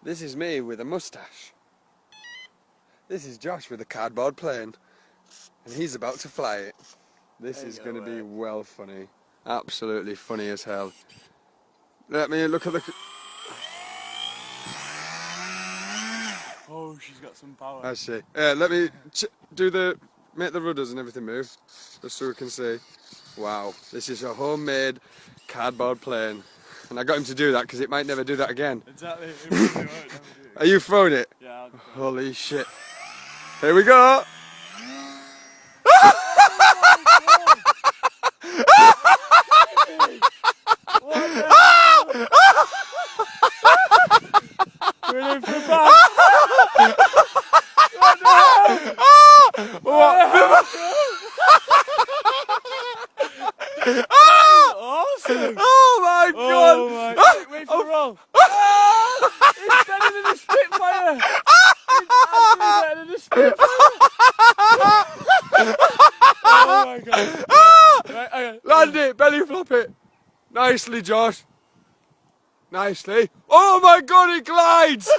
This is me with a moustache. This is Josh with a cardboard plane. And he's about to fly it. This is going to be well funny. Absolutely funny as hell. Let me look at the... Oh, she's got some power. I see. Let me make the rudders and everything move, just so we can see. Wow, this is a homemade cardboard plane. And I got him to do that because it might never do that again. Exactly. It really won't never do it. Are you throwing it? Yeah. Holy shit. Here we go. We're in for a bath. Awesome! Oh my god! Oh my! Wait for the roll! It's better than the Spitfire! It's actually better than the Spitfire! Oh my god! Right, okay. Land it, belly flop it. Nicely, Josh. Nicely. Oh my god, it glides!